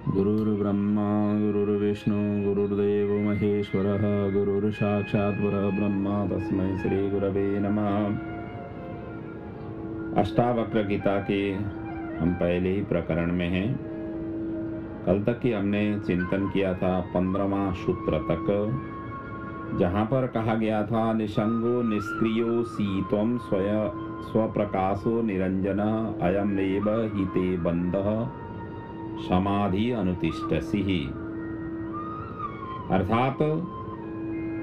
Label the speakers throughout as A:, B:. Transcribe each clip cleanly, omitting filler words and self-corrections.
A: गुरुर्ब्रह्मा गुरुर्विष्णु गुरुर्देव महेश्वरः गुरुर्साक्षात् परब्रह्म तस्मै श्री गुरवे नमः। अष्टावक्र गीता के हम पहले ही प्रकरण में हैं। कल तक ही हमने चिंतन किया था 15वां सूत्र तक, जहाँ पर कहा गया था निसंगो निष्क्रियो सीत्वं स्वप्रकाशो निरंजन अयमेव हि ते बंधः समाधि अनुतिष्ठसि। अर्थात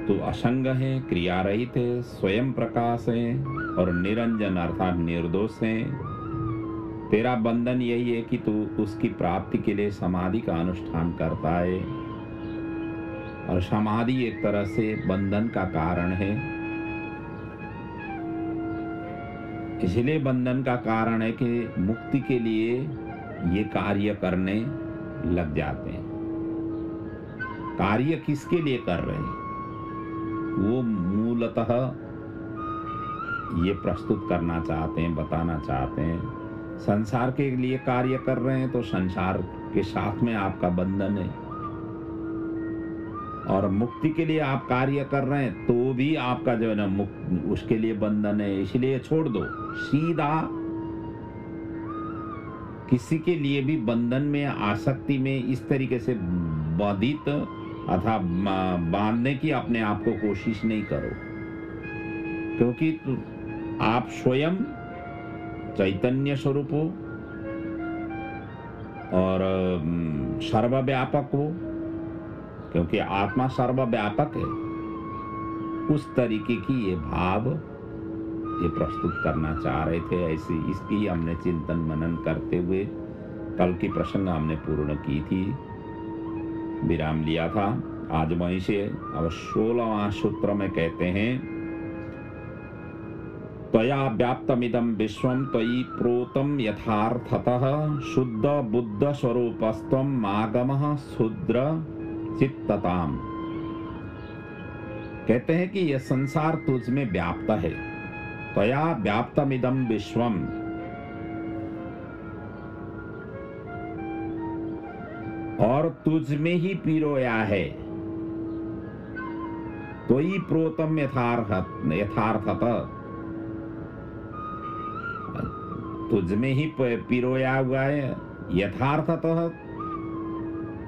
A: तू असंग है, क्रिया रहित है, स्वयं प्रकाश है और निरंजन अर्थात निर्दोष है। तेरा बंधन यही है कि तू उसकी प्राप्ति के लिए समाधि का अनुष्ठान करता है, और समाधि एक तरह से बंधन का कारण है। इसलिए बंधन का कारण है कि मुक्ति के लिए ये कार्य करने लग जाते हैं। कार्य किसके लिए कर रहे हैं वो मूलतः ये प्रस्तुत करना चाहते हैं, बताना चाहते हैं। संसार के लिए कार्य कर रहे हैं तो संसार के साथ में आपका बंधन है, और मुक्ति के लिए आप कार्य कर रहे हैं तो भी आपका जो है ना उसके लिए बंधन है। इसलिए छोड़ दो, सीधा किसी के लिए भी बंधन में, आसक्ति में इस तरीके से बाधित अथवा बांधने की अपने आप को कोशिश नहीं करो, क्योंकि आप स्वयं चैतन्य स्वरूप हो और सर्वव्यापक हो, क्योंकि आत्मा सर्वव्यापक है। उस तरीके की ये भाव ये प्रस्तुत करना चाह रहे थे। ऐसे इसकी हमने चिंतन मनन करते हुए कल की प्रसंग हमने पूर्ण की थी, विराम लिया था। आज वहीं से अब 16वां सूत्र में कहते हैं, त्वया व्याप्तमिदं विश्वं त्वयि प्रोतं यथार्थतः शुद्ध बुद्ध स्वरूपस्त्वं मागमः शूद्र चित्तताम्। कहते हैं कि यह संसार तुझ में व्याप्त है। त्वया व्याप्तमिदं विश्वम, और तुझ में ही पिरोया है। त्वयि प्रोतम यथार्थतः, तुझ में ही पिरोया हुआ है यथार्थतः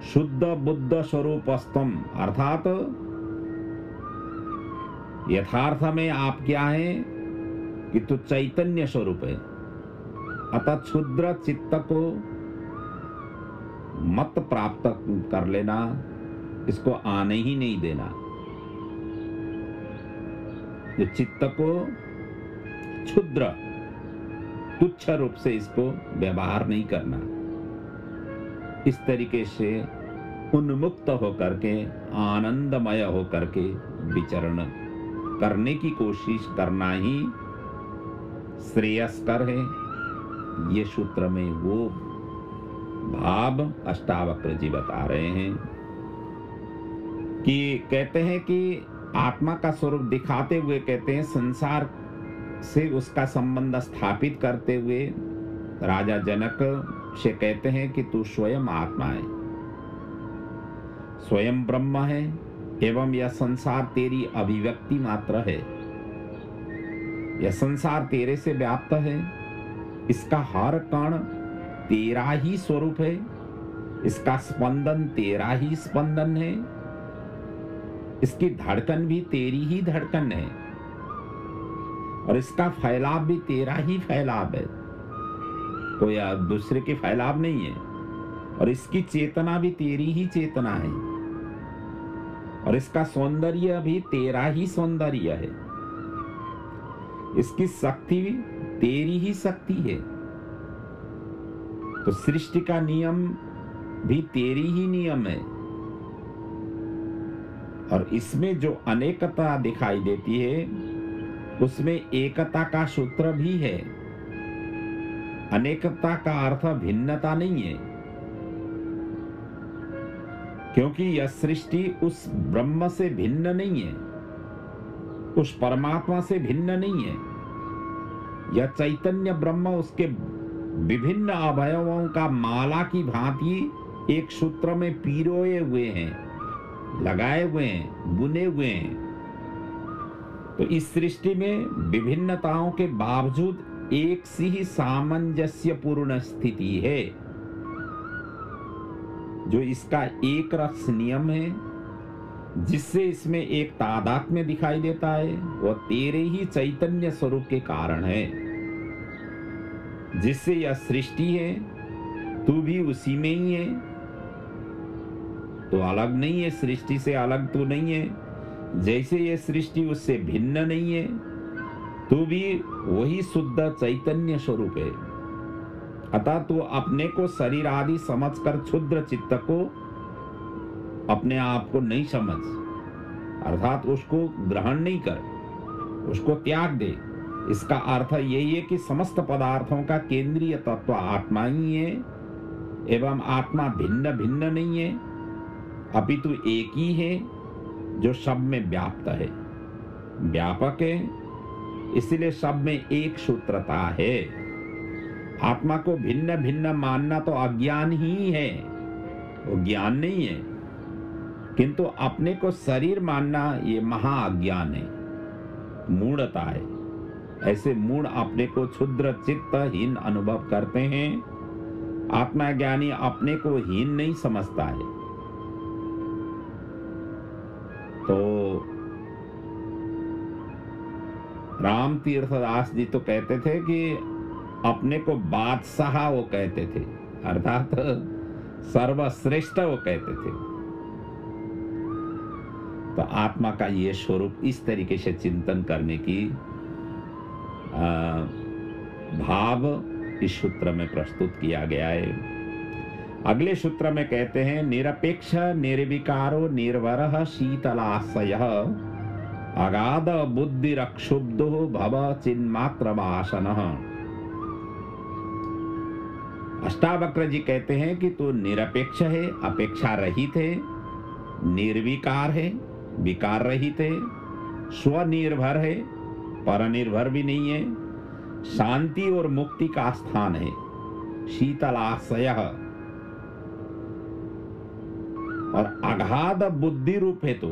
A: शुद्ध बुद्ध स्वरूपस्तम, अर्थात यथार्थ में आप क्या है कि तू चैतन्य स्वरूप है। अतः क्षुद्र चित्त को मत प्राप्त कर लेना, इसको आने ही नहीं देना। जो चित्त को क्षुद्र तुच्छ रूप से इसको व्यवहार नहीं करना, इस तरीके से उन्मुक्त होकर के आनंदमय होकर के विचरण करने की कोशिश करना ही श्रेयस्कर है। ये सूत्र में वो भाव अष्टावक्र जी बता रहे हैं कि कहते हैं कि आत्मा का स्वरूप दिखाते हुए कहते हैं, संसार से उसका संबंध स्थापित करते हुए राजा जनक से कहते हैं कि तू स्वयं आत्मा है, स्वयं ब्रह्म है, एवं यह संसार तेरी अभिव्यक्ति मात्र है। यह संसार तेरे से व्याप्त है, इसका हर कण तेरा ही स्वरूप है, इसका स्पंदन तेरा ही स्पंदन है, इसकी धड़कन भी तेरी ही धड़कन है, और इसका फैलाव भी तेरा ही फैलाव है, कोई दूसरे के फैलाव नहीं है। और इसकी चेतना भी तेरी ही चेतना है, और इसका सौंदर्य भी तेरा ही सौंदर्य है, इसकी शक्ति भी तेरी ही शक्ति है। तो सृष्टि का नियम भी तेरी ही नियम है, और इसमें जो अनेकता दिखाई देती है उसमें एकता का सूत्र भी है। अनेकता का अर्थ भिन्नता नहीं है, क्योंकि यह सृष्टि उस ब्रह्म से भिन्न नहीं है, उस परमात्मा से भिन्न नहीं है। यह चैतन्य ब्रह्म उसके विभिन्न अवयवों का माला की भांति एक सूत्र में पिरोए हुए हैं, लगाए हुए हैं, बुने हुए हैं। तो इस सृष्टि में विभिन्नताओं के बावजूद एक सी ही सामंजस्यपूर्ण स्थिति है। जो इसका एक रस नियम है, जिससे इसमें एक तादात्म्य दिखाई देता है, वह तेरे ही चैतन्य स्वरूप के कारण है। जिससे यह सृष्टि है, तू भी उसी में ही है। तो अलग नहीं है, सृष्टि से अलग तू नहीं है। जैसे ये सृष्टि उससे भिन्न नहीं है, तू भी वही शुद्ध चैतन्य स्वरूप है। अतः तू अपने को शरीर आदि समझकर क्षुद्र चित्त को, अपने आप को नहीं समझ, अर्थात उसको ग्रहण नहीं कर, उसको त्याग दे। इसका अर्थ यही है कि समस्त पदार्थों का केंद्रीय तत्व आत्मा ही है एवं आत्मा भिन्न भिन्न नहीं है, अपितु एक ही है जो सब में व्याप्त है, व्यापक है। इसलिए सब में एक सूत्रता है। आत्मा को भिन्न भिन्न मानना तो अज्ञान ही है, वो ज्ञान नहीं है। किंतु अपने को शरीर मानना ये महाअज्ञान है, मूढ़ता है। ऐसे मूढ़ अपने को क्षुद्र चित्तहीन अनुभव करते हैं। आत्मा ज्ञानी अपने को हीन नहीं समझता है। तो राम तीर्थदास जी तो कहते थे कि अपने को बादशाह वो कहते थे, अर्थात सर्वश्रेष्ठ वो कहते थे। तो आत्मा का ये स्वरूप इस तरीके से चिंतन करने की भाव इस सूत्र में प्रस्तुत किया गया है। अगले सूत्र में कहते हैं, निरपेक्ष निर्विकारो निर्वरः शीतलाशयः अगाध बुद्धिरक्षुब्धो भव चिन्मात्र वासनः। अष्टावक्र जी कहते हैं कि तू निरपेक्ष है, अपेक्षा रहित है, निर्विकार है, विकार रहित है, स्वनिर्भर है, परनिर्भर भी नहीं है, शांति और मुक्ति का स्थान है, शीतलाशयः, और अगाध बुद्धि रूप है तो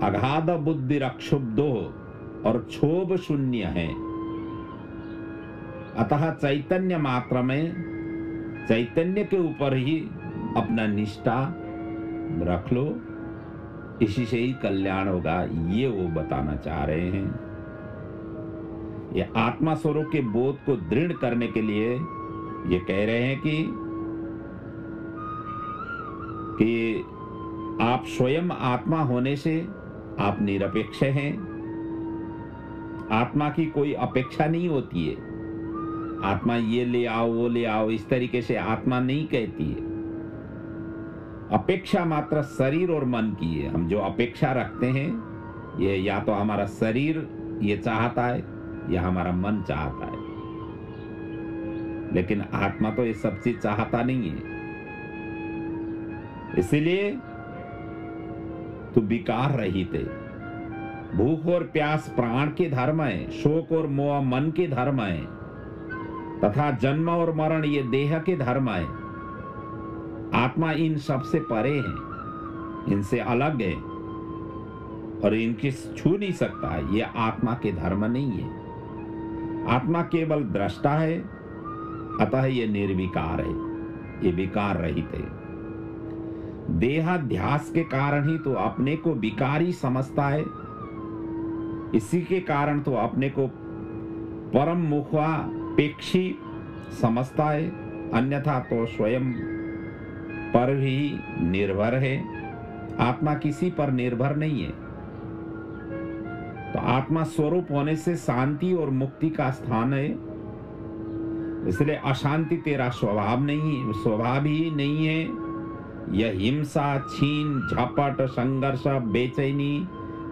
A: अगाध बुद्धिरक्षुब्धो, और क्षोभ शून्य है। अतः चैतन्य मात्र में, चैतन्य के ऊपर ही अपना निष्ठा रख लो, इसी से ही कल्याण होगा, ये वो बताना चाह रहे हैं। ये आत्मा स्वरूप के बोध को दृढ़ करने के लिए ये कह रहे हैं कि आप स्वयं आत्मा होने से आप निरपेक्ष हैं। आत्मा की कोई अपेक्षा नहीं होती है। आत्मा ये ले आओ, वो ले आओ, इस तरीके से आत्मा नहीं कहती है। अपेक्षा मात्र शरीर और मन की है। हम जो अपेक्षा रखते हैं, ये या तो हमारा शरीर ये चाहता है या हमारा मन चाहता है, लेकिन आत्मा तो ये सब चीज चाहता नहीं है। इसीलिए तू विकार रहित है। भूख और प्यास प्राण के धर्म है, शोक और मोह मन के धर्म है, तथा जन्म और मरण ये देह के धर्म है। आत्मा इन सब से परे है, इनसे अलग है और इनकी छू नहीं सकता। ये आत्मा के धर्म नहीं है। आत्मा केवल दृष्टा है, अतः ये निर्विकार है, ये विकार रहित है। देहाध्यास के कारण ही तो अपने को विकारी समझता है। इसी के कारण तो अपने को परम मुखापेक्षी समझता है, अन्यथा तो स्वयं पर ही निर्भर है। आत्मा किसी पर निर्भर नहीं है। तो आत्मा स्वरूप होने से शांति और मुक्ति का स्थान है। इसलिए अशांति तेरा स्वभाव नहीं, स्वभाव ही नहीं है। यह हिंसा, छीन झपट, संघर्ष, बेचैनी,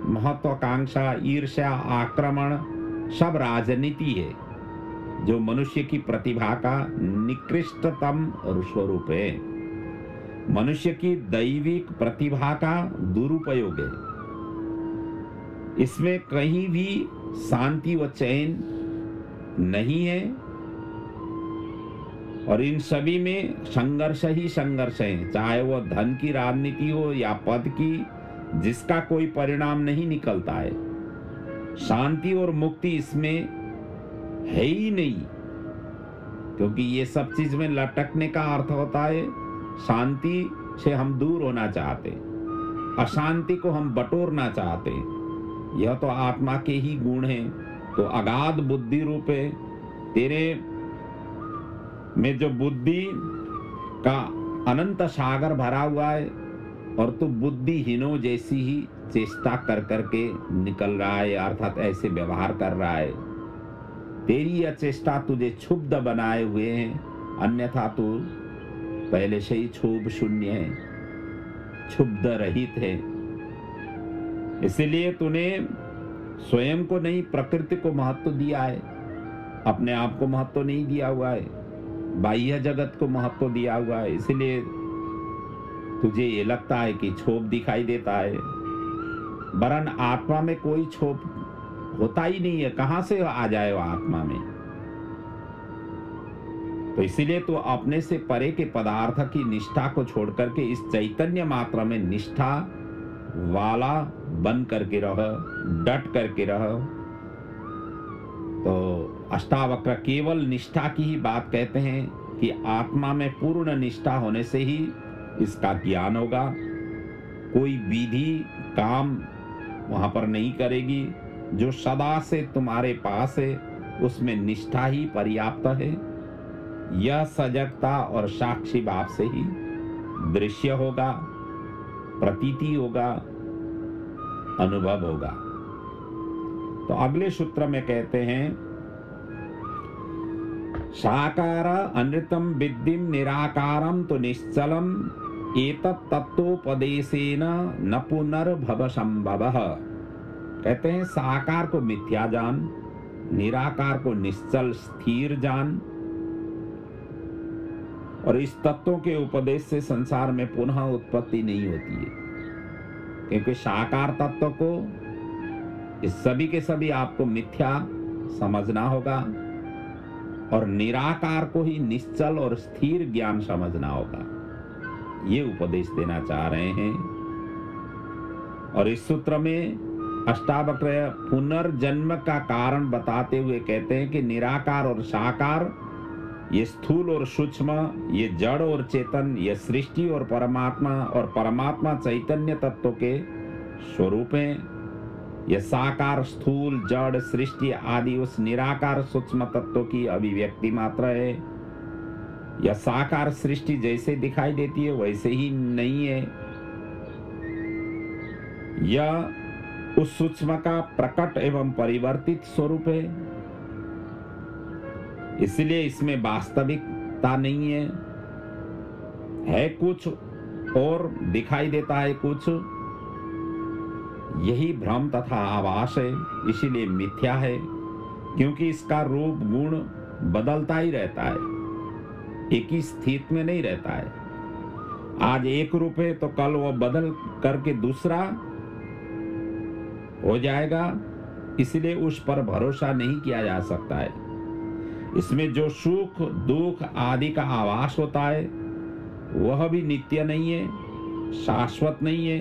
A: महत्वाकांक्षा, ईर्ष्या, आक्रमण सब राजनीति है, जो मनुष्य की प्रतिभा का निकृष्टतम स्वरूप है। मनुष्य की दैविक प्रतिभा का दुरुपयोग है। इसमें कहीं भी शांति व चैन नहीं है। और इन सभी में संघर्ष ही संघर्ष है, चाहे वो धन की राजनीति हो या पद की, जिसका कोई परिणाम नहीं निकलता है। शांति और मुक्ति इसमें है ही नहीं, क्योंकि ये सब चीज में लटकने का अर्थ होता है शांति से हम दूर होना चाहते, अशांति को हम बटोरना चाहते। यह तो आत्मा के ही गुण हैं। तो अगाध बुद्धि रूप है, तेरे में जो बुद्धि का अनंत सागर भरा हुआ है, और तू बुद्धिहीनों जैसी ही चेष्टा कर करके निकल रहा है, अर्थात ऐसे व्यवहार कर रहा है। तेरी यह चेष्टा तुझे क्षुब्ध बनाए हुए हैं, अन्यथा तू पहले से ही क्षोभ शून्य है, क्षुब्ध रहित है। इसलिए तूने स्वयं को नहीं, प्रकृति को महत्व दिया है, अपने आप को महत्व नहीं दिया हुआ है, बाह्य जगत को महत्व दिया हुआ है। इसलिए तुझे ये लगता है कि क्षोभ दिखाई देता है, वरन आत्मा में कोई क्षोभ होता ही नहीं है। कहां से आ जाए वो आत्मा में? तो इसीलिए तो अपने से परे के पदार्थ की निष्ठा को छोड़ करके इस चैतन्य मात्र में निष्ठा वाला बन करके रह, डट करके रह। तो अष्टावक्र केवल निष्ठा की ही बात कहते हैं कि आत्मा में पूर्ण निष्ठा होने से ही इसका ज्ञान होगा। कोई विधि काम वहां पर नहीं करेगी, जो सदा से तुम्हारे पास है उसमें निष्ठा ही पर्याप्त है। यह सजगता और साक्षी भाव से ही दृश्य होगा, प्रतीति होगा, अनुभव होगा। तो अगले सूत्र में कहते हैं, साकार अनृतम विद्धिम निराकारम तो निश्चलम एतत् तत्वोपदेशेन न पुनर्भव संभवः। कहते हैं साकार को मिथ्या जान, निराकार को निश्चल स्थिर जान, और इस तत्वों के उपदेश से संसार में पुनः उत्पत्ति नहीं होती है। क्योंकि साकार तत्व को इस सभी के सभी आपको मिथ्या समझना होगा, और निराकार को ही निश्चल और स्थिर ज्ञान समझना होगा। ये उपदेश देना चाह रहे हैं। और इस सूत्र में अष्टावक्र पुनर्जन्म का कारण बताते हुए कहते हैं कि निराकार और साकार, ये स्थूल और सूक्ष्म, ये जड़ और चेतन, ये सृष्टि और परमात्मा चैतन्य तत्व के स्वरूप हैं। यह साकार स्थूल जड़ सृष्टि आदि उस निराकार सूक्ष्म तत्व की अभिव्यक्ति मात्र है। यह साकार सृष्टि जैसे दिखाई देती है वैसे ही नहीं है। यह उस सूक्ष्म का प्रकट एवं परिवर्तित स्वरूप है, इसलिए इसमें वास्तविकता नहीं है कुछ और दिखाई देता है कुछ। यही भ्रम तथा आभास है, इसीलिए मिथ्या है, क्योंकि इसका रूप गुण बदलता ही रहता है, एक ही स्थिति में नहीं रहता है। आज एक रूप है तो कल वो बदल करके दूसरा हो जाएगा, इसलिए उस पर भरोसा नहीं किया जा सकता है। इसमें जो सुख दुख आदि का आभास होता है वह भी नित्य नहीं है, शाश्वत नहीं है,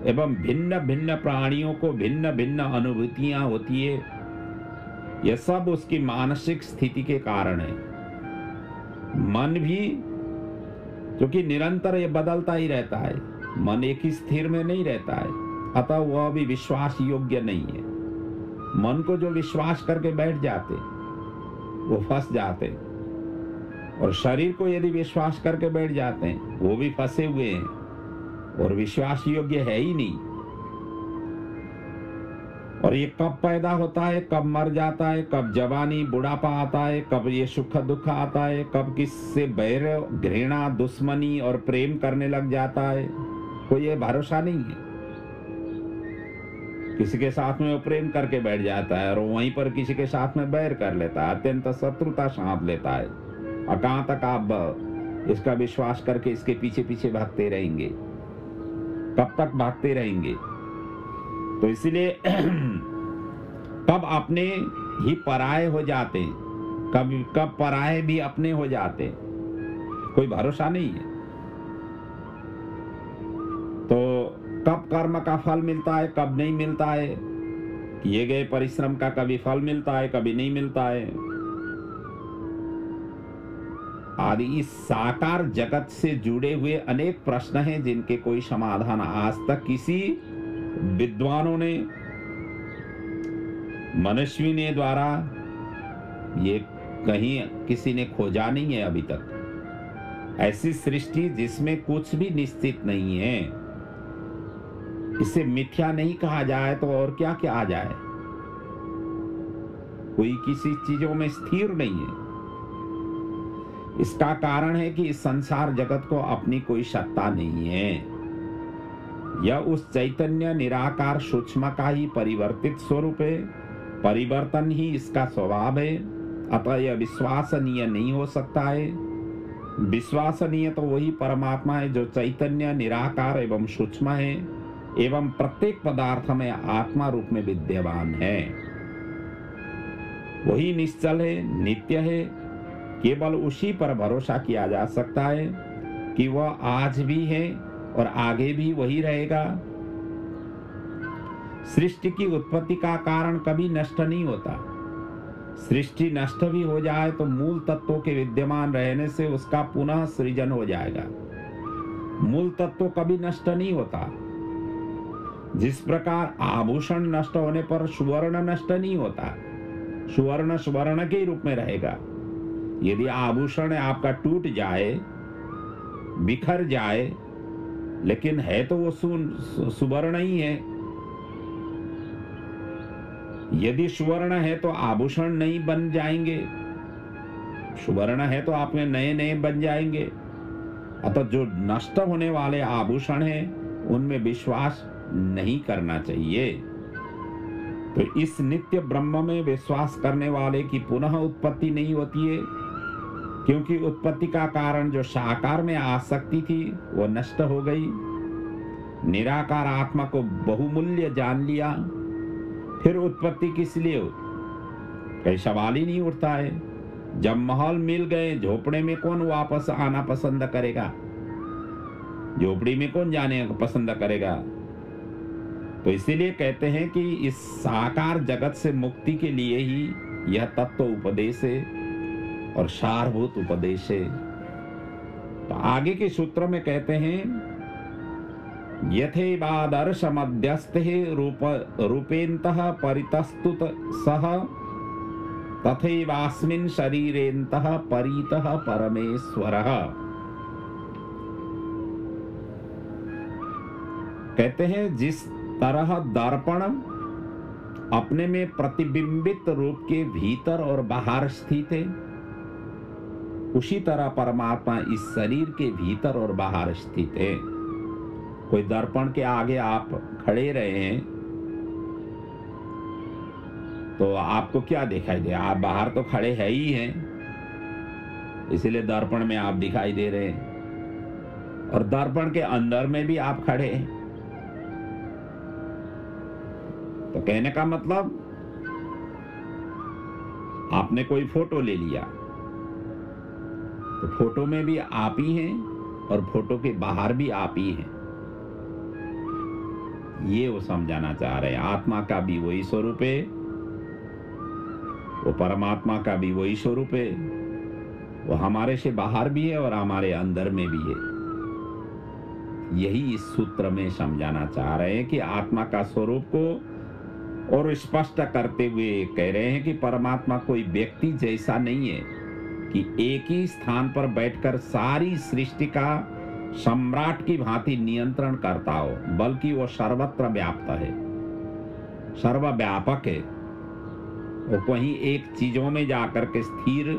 A: एवं भिन्न भिन्न प्राणियों को भिन्न भिन्न अनुभूतियां होती है। यह सब उसकी मानसिक स्थिति के कारण है। मन भी क्योंकि निरंतर ये बदलता ही रहता है, मन एक ही स्थिर में नहीं रहता है, अतः वह भी विश्वास योग्य नहीं है। मन को जो विश्वास करके बैठ जाते वो फंस जाते, और शरीर को यदि विश्वास करके बैठ जाते हैं वो भी फंसे हुए हैं, और विश्वास योग्य है ही नहीं। और ये कब पैदा होता है, कब मर जाता है, कब जवानी बुढ़ापा आता है, कब ये सुख दुख आता है, कब किससे बैर घृणा दुश्मनी और प्रेम करने लग जाता है, कोई ये भरोसा नहीं है। किसी के साथ में वो प्रेम करके बैठ जाता है और वहीं पर किसी के साथ में बैर कर लेता है, अत्यंत शत्रुता साध लेता है, और कहां तक आप इसका विश्वास करके इसके पीछे पीछे भागते रहेंगे, कब तक भागते रहेंगे। तो इसलिए कब अपने ही पराये हो जाते हैं, कब पराये भी अपने हो जाते हैं। कोई भरोसा नहीं है। तो कब कर्म का फल मिलता है, कब नहीं मिलता है, किए गए परिश्रम का कभी फल मिलता है, कभी नहीं मिलता है आदि इस साकार जगत से जुड़े हुए अनेक प्रश्न हैं जिनके कोई समाधान आज तक किसी विद्वानों ने, मनस्वी ने द्वारा ये कहीं किसी ने खोजा नहीं है अभी तक। ऐसी सृष्टि जिसमें कुछ भी निश्चित नहीं है, इसे मिथ्या नहीं कहा जाए तो और क्या क्या आ जाए। कोई किसी चीजों में स्थिर नहीं है। इसका कारण है कि इस संसार जगत को अपनी कोई सत्ता नहीं है। यह उस चैतन्य निराकार सूक्ष्म का ही परिवर्तित स्वरूप है। परिवर्तन ही इसका स्वभाव है। अतः यह विश्वसनीय नहीं हो सकता है। विश्वसनीय तो वही परमात्मा है जो चैतन्य निराकार एवं सूक्ष्म है एवं प्रत्येक पदार्थ में आत्मा रूप में विद्यमान है। वही निश्चल है, नित्य है। केवल उसी पर भरोसा किया जा सकता है कि वह आज भी है और आगे भी वही रहेगा। सृष्टि की उत्पत्ति का कारण कभी नष्ट नहीं होता। सृष्टि नष्ट भी हो जाए तो मूल तत्वों के विद्यमान रहने से उसका पुनः सृजन हो जाएगा। मूल तत्व कभी नष्ट नहीं होता। जिस प्रकार आभूषण नष्ट होने पर सुवर्ण नष्ट नहीं होता, सुवर्ण सुवर्ण के रूप में रहेगा। यदि आभूषण आपका टूट जाए, बिखर जाए, लेकिन है तो वो सुवर्ण ही है। यदि सुवर्ण है तो आभूषण नहीं बन जाएंगे, सुवर्ण है तो आप में नए नए बन जाएंगे। अतः जो नष्ट होने वाले आभूषण हैं उनमें विश्वास नहीं करना चाहिए। तो इस नित्य ब्रह्म में विश्वास करने वाले की पुनः उत्पत्ति नहीं होती है, क्योंकि उत्पत्ति का कारण जो साकार में आसक्ति थी वो नष्ट हो गई। निराकार आत्मा को बहुमूल्य जान लिया, फिर उत्पत्ति किस लिए हो, कई सवाल ही नहीं उठता है। जब महल मिल गए, झोपड़े में कौन वापस आना पसंद करेगा? झोपड़ी में कौन जाने पसंद करेगा? तो इसीलिए कहते हैं कि इस साकार जगत से मुक्ति के लिए ही यह तत्व उपदेश है और सारभूत उपदेश है। तो आगे के सूत्र में कहते हैं यथेवादर्श मध्यस्थ रूपेन्तः परितस्तुत सह तथैवास्मिन् शरीरेन्तः परितः परमेश्वरः। कहते हैं जिस तरह दर्पण अपने में प्रतिबिंबित रूप के भीतर और बाहर स्थित है, उसी तरह परमात्मा इस शरीर के भीतर और बाहर स्थित है। कोई दर्पण के आगे आप खड़े रहे हैं तो आपको क्या दिखाई दे? आप बाहर तो खड़े है ही हैं, इसलिए दर्पण में आप दिखाई दे रहे हैं। और दर्पण के अंदर में भी आप खड़े हैं। तो कहने का मतलब, आपने कोई फोटो ले लिया तो फोटो में भी आप ही हैं और फोटो के बाहर भी आप ही हैं। ये वो समझाना चाह रहे हैं। आत्मा का भी वही स्वरूप है, वो परमात्मा का भी वही स्वरूप है। वो हमारे से बाहर भी है और हमारे अंदर में भी है। यही इस सूत्र में समझाना चाह रहे हैं कि आत्मा का स्वरूप को और स्पष्ट करते हुए कह रहे हैं कि परमात्मा कोई व्यक्ति जैसा नहीं है कि एक ही स्थान पर बैठकर सारी सृष्टि का सम्राट की भांति नियंत्रण करता हो, बल्कि वो सर्वत्र व्याप्त है, सर्वव्यापक है। वो कहीं एक चीजों में जाकर के स्थिर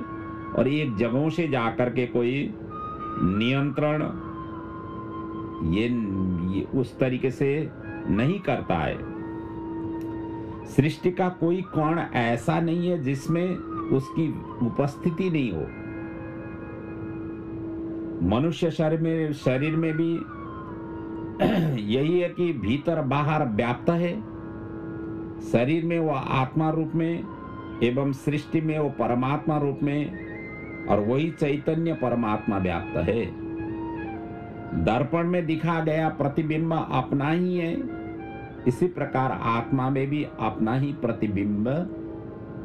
A: और एक जगहों से जाकर के कोई नियंत्रण ये उस तरीके से नहीं करता है। सृष्टि का कोई कण ऐसा नहीं है जिसमें उसकी उपस्थिति नहीं हो। मनुष्य शरीर में भी यही है कि भीतर बाहर व्याप्त है। शरीर में वो आत्मा रूप में एवं सृष्टि में वो परमात्मा रूप में और वही चैतन्य परमात्मा व्याप्त है। दर्पण में दिखा गया प्रतिबिंब अपना ही है, इसी प्रकार आत्मा में भी अपना ही प्रतिबिंब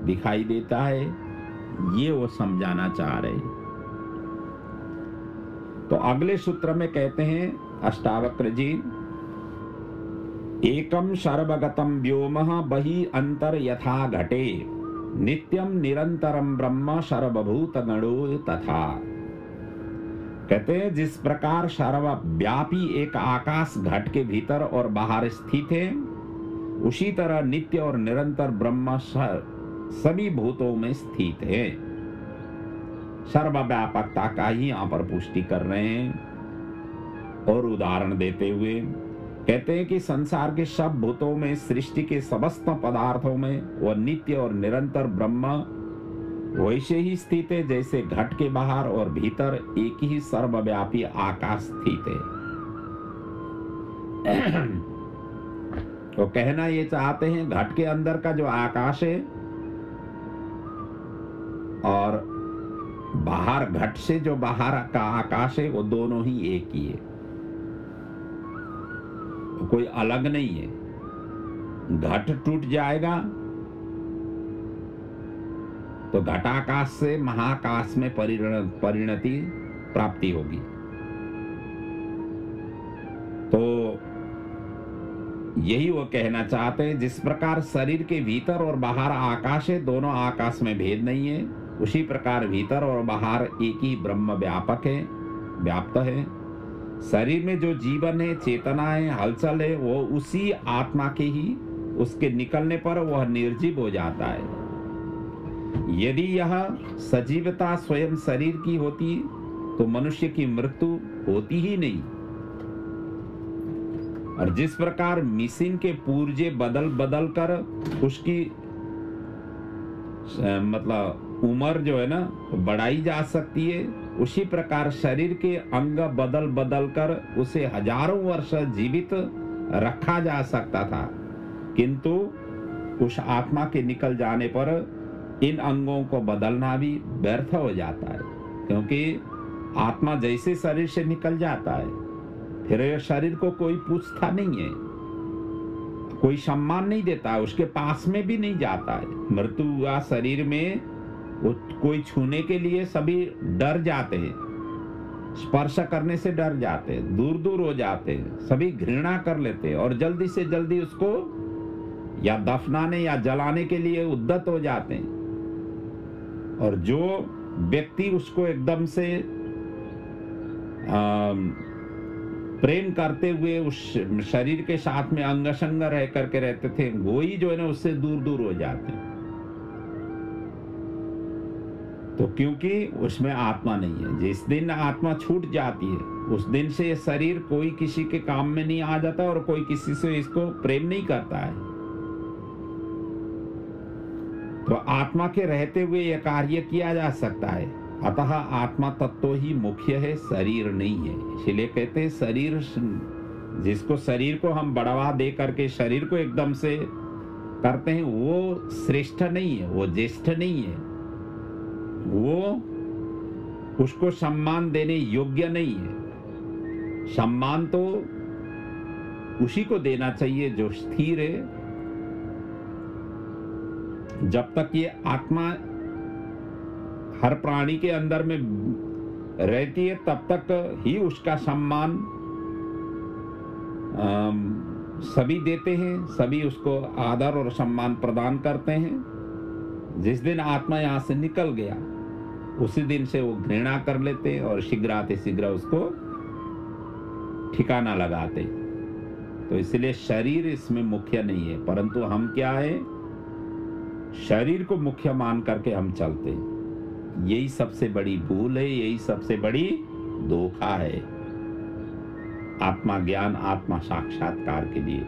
A: दिखाई देता है, ये वो समझाना चाह रहे। तो अगले सूत्र में कहते हैं अष्टावक्र जी, एकम सर्वगतम व्योमः बहि अंतर यथा घटे, नित्यम निरंतरम ब्रह्म सर्वभूत गणो तथा। कहते हैं जिस प्रकार सर्वव्यापी एक आकाश घट के भीतर और बाहर स्थित है, उसी तरह नित्य और निरंतर ब्रह्म सभी भूतों में स्थित है। सर्वव्यापकता का ही यहाँ पर पुष्टि कर रहे हैं। और उदाहरण देते हुए कहते हैं कि संसार के सब भूतों में, सृष्टि के समस्त पदार्थों में वह नित्य और निरंतर ब्रह्म वैसे ही स्थित है जैसे घट के बाहर और भीतर एक ही सर्वव्यापी आकाश स्थित है। तो कहना ये चाहते हैं घट के अंदर का जो आकाश है और बाहर घट से जो बाहर का आकाश है, वो दोनों ही एक ही है, कोई अलग नहीं है। घट टूट जाएगा तो घटाकाश से महाकाश में परिणति प्राप्ति होगी। तो यही वो कहना चाहते हैं, जिस प्रकार शरीर के भीतर और बाहर आकाश है, दोनों आकाश में भेद नहीं है, उसी प्रकार भीतर और बाहर एक ही ब्रह्म व्यापक है, व्याप्त है। शरीर में जो जीवन है, चेतना है, हलचल है, वो उसी आत्मा के ही, उसके निकलने पर वह निर्जीव हो जाता है। यदि यह सजीवता स्वयं शरीर की होती तो मनुष्य की मृत्यु होती ही नहीं। और जिस प्रकार मशीन के पुर्जे बदल बदल कर उसकी मतलब उम्र जो है ना बढ़ाई जा सकती है, उसी प्रकार शरीर के अंग बदल बदल कर उसे हजारों वर्ष जीवित रखा जा सकता था, किंतु उस आत्मा के निकल जाने पर इन अंगों को बदलना भी व्यर्थ हो जाता है, क्योंकि आत्मा जैसे शरीर से निकल जाता है फिर शरीर को कोई पूछता नहीं है, कोई सम्मान नहीं देता, उसके पास में भी नहीं जाता है। मृत्यु हुआ शरीर में कोई छूने के लिए सभी डर जाते हैं, स्पर्श करने से डर जाते हैं, दूर दूर हो जाते हैं, सभी घृणा कर लेते हैं और जल्दी से जल्दी उसको या दफनाने या जलाने के लिए उद्यत हो जाते हैं। और जो व्यक्ति उसको एकदम से प्रेम करते हुए उस शरीर के साथ में अंग संग रह करके रहते थे, वो ही जो है ना उससे दूर दूर हो जाते हैं। तो क्योंकि उसमें आत्मा नहीं है। जिस दिन आत्मा छूट जाती है उस दिन से शरीर कोई किसी के काम में नहीं आ जाता और कोई किसी से इसको प्रेम नहीं करता है। तो आत्मा के रहते हुए यह कार्य किया जा सकता है। अतः आत्मा तत्व ही मुख्य है, शरीर नहीं है। इसलिए कहते हैं शरीर, जिसको शरीर को हम बढ़ावा दे करके शरीर को एकदम से करते हैं, वो श्रेष्ठ नहीं है, वो ज्येष्ठ नहीं है, वो उसको सम्मान देने योग्य नहीं है। सम्मान तो उसी को देना चाहिए जो स्थिर है। जब तक ये आत्मा हर प्राणी के अंदर में रहती है तब तक ही उसका सम्मान सभी देते हैं, सभी उसको आदर और सम्मान प्रदान करते हैं। जिस दिन आत्मा यहाँ से निकल गया उसी दिन से वो घृणा कर लेते और शीघ्राति शीघ्र उसको ठिकाना लगाते। तो इसलिए शरीर इसमें मुख्य नहीं है, परंतु हम क्या है, शरीर को मुख्य मान करके हम चलते हैं। यही सबसे बड़ी भूल है, यही सबसे बड़ी धोखा है आत्मा ज्ञान, आत्मा साक्षात्कार के लिए।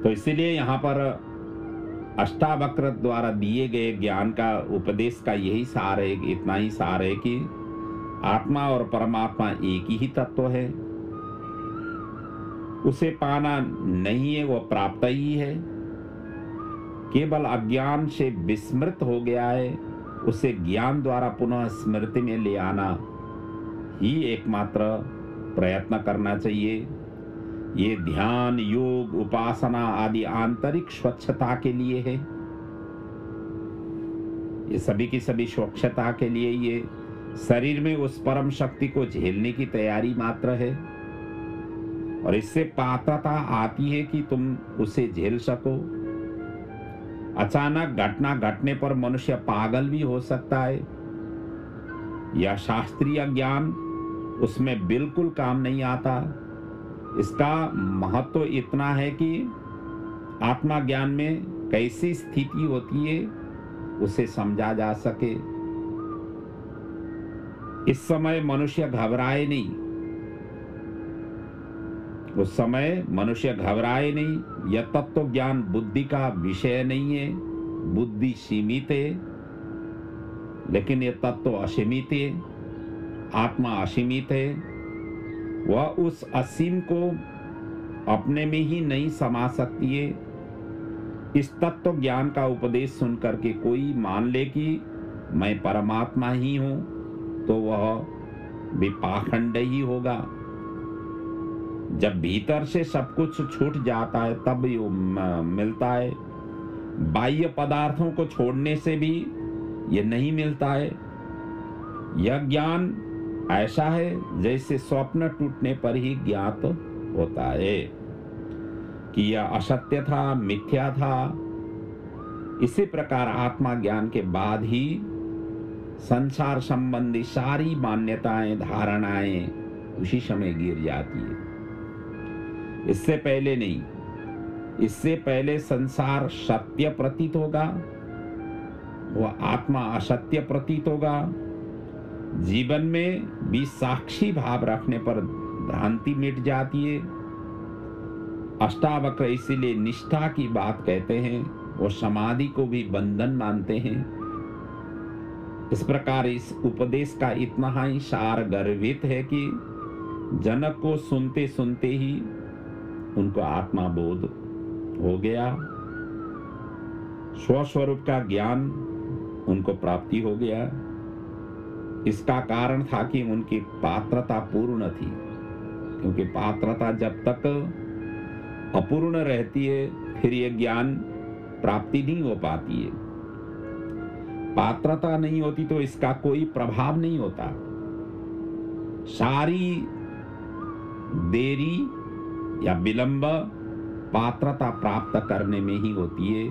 A: तो इसीलिए यहाँ पर अष्टावक्र द्वारा दिए गए ज्ञान का, उपदेश का यही सार है, इतना ही सार है कि आत्मा और परमात्मा एक ही तत्व है, उसे पाना नहीं है, वो प्राप्त ही है। केवल अज्ञान से विस्मृत हो गया है, उसे ज्ञान द्वारा पुनः स्मृति में ले आना ही एकमात्र प्रयत्न करना चाहिए। ये ध्यान, योग, उपासना आदि आंतरिक स्वच्छता के लिए है। ये सभी की सभी स्वच्छता के लिए, ये शरीर में उस परम शक्ति को झेलने की तैयारी मात्र है। और इससे पात्रता आती है कि तुम उसे झेल सको। अचानक घटना घटने पर मनुष्य पागल भी हो सकता है। यह शास्त्रीय ज्ञान उसमें बिल्कुल काम नहीं आता। इसका महत्व इतना है कि आत्मा ज्ञान में कैसी स्थिति होती है उसे समझा जा सके। इस समय मनुष्य घबराए नहीं, उस समय मनुष्य घबराए नहीं। यह तत्व ज्ञान बुद्धि का विषय नहीं है। बुद्धि सीमित है, लेकिन यह तत्व असीमित है। आत्मा असीमित है। वह उस असीम को अपने में ही नहीं समा सकती है। इस तत्व ज्ञान का उपदेश सुन करके कोई मान ले कि मैं परमात्मा ही हूं, तो वह भी पाखंड ही होगा। जब भीतर से सब कुछ छूट जाता है तब ये मिलता है। बाह्य पदार्थों को छोड़ने से भी ये नहीं मिलता है। यह ज्ञान ऐसा है जैसे स्वप्न टूटने पर ही ज्ञात होता है कि यह असत्य था, मिथ्या था। इसी प्रकार आत्मा ज्ञान के बाद ही संसार संबंधी सारी मान्यताएं, धारणाएं उसी समय गिर जाती है। इससे पहले नहीं। इससे पहले संसार सत्य प्रतीत होगा, वह आत्मा असत्य प्रतीत होगा। जीवन में भी साक्षी भाव रखने पर भ्रांति मिट जाती है। अष्टावक्र इसीलिए निष्ठा की बात कहते हैं। वो समाधि को भी बंधन मानते हैं। इस प्रकार इस उपदेश का इतना ही सार गर्भित है कि जनक को सुनते सुनते ही उनको आत्मा बोध हो गया। स्वस्वरूप का ज्ञान उनको प्राप्ति हो गया। इसका कारण था कि उनकी पात्रता पूर्ण थी, क्योंकि पात्रता जब तक अपूर्ण रहती है फिर यह ज्ञान प्राप्ति नहीं हो पाती है। पात्रता नहीं होती तो इसका कोई प्रभाव नहीं होता। सारी देरी या विलंब पात्रता प्राप्त करने में ही होती है।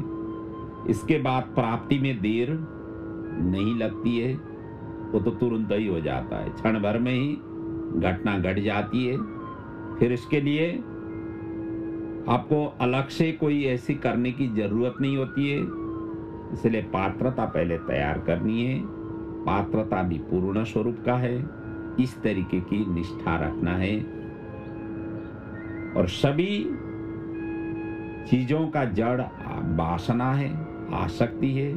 A: इसके बाद प्राप्ति में देर नहीं लगती है, वो तो तुरंत ही हो जाता है। क्षण भर में ही घटना घट जाती है। फिर इसके लिए आपको अलग से कोई ऐसी करने की जरूरत नहीं होती है। इसलिए पात्रता पहले तैयार करनी है। पात्रता भी पूर्ण स्वरूप का है। इस तरीके की निष्ठा रखना है। और सभी चीजों का जड़ वासना है, आसक्ति है।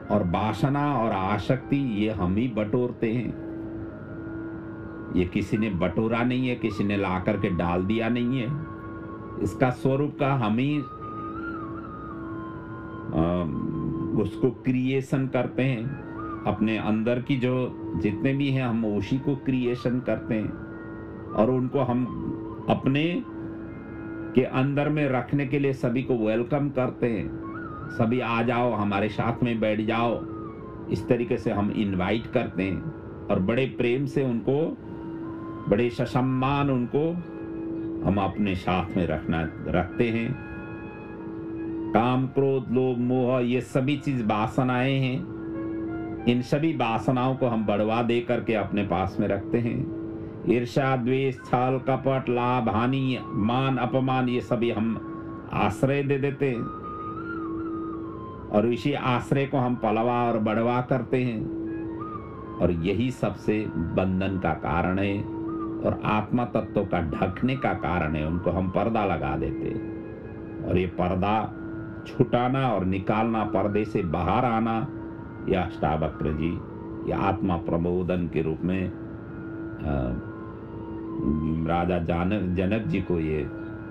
A: और वासना और आसक्ति ये हम ही बटोरते हैं। ये किसी ने बटोरा नहीं है, किसी ने ला करके डाल दिया नहीं है। इसका स्वरूप का हम ही उसको क्रिएशन करते हैं। अपने अंदर की जो जितने भी हैं हम उसी को क्रिएशन करते हैं। और उनको हम अपने के अंदर में रखने के लिए सभी को वेलकम करते हैं। सभी आ जाओ, हमारे साथ में बैठ जाओ, इस तरीके से हम इनवाइट करते हैं। और बड़े प्रेम से उनको, बड़े ससम्मान उनको हम अपने साथ में रखते हैं। काम, क्रोध, लोभ, मोह ये सभी चीज वासनाएं हैं। इन सभी वासनाओं को हम बढ़वा दे करके अपने पास में रखते हैं। ईर्ष्या, द्वेष, छल, कपट, लाभ, हानि, मान, अपमान ये सभी हम आश्रय दे देते हैं। और इसी आश्रय को हम पलवा और बढ़वा करते हैं। और यही सबसे बंधन का कारण है और आत्मा तत्व का ढकने का कारण है। उनको हम पर्दा लगा देते हैं। और ये पर्दा छुटाना और निकालना, पर्दे से बाहर आना, यह अष्टावक्र जी ये आत्मा प्रबोधन के रूप में राजा जनक जी को ये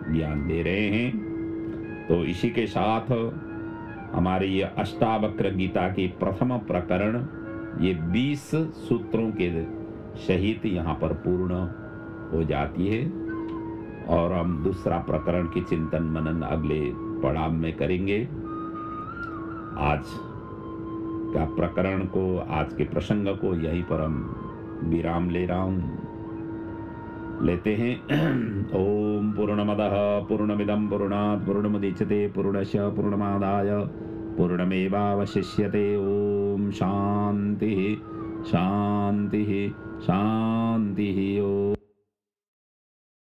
A: ज्ञान दे रहे हैं। तो इसी के साथ हमारी ये अष्टावक्र गीता की प्रथम प्रकरण ये 20 सूत्रों के सहित यहाँ पर पूर्ण हो जाती है और हम दूसरा प्रकरण की चिंतन मनन अगले पड़ाव में करेंगे। आज का प्रकरण को, आज के प्रसंग को यहीं पर हम विराम ले रहा हूँ, लेते हैं। ओम पूर्णमदः पूर्णमिदं पूर्णात् पूर्णमुदच्यते पूर्णस्य पूर्णमादाय पूर्णमेवावशिष्यते। ओम शांति शांति शांति। ओम।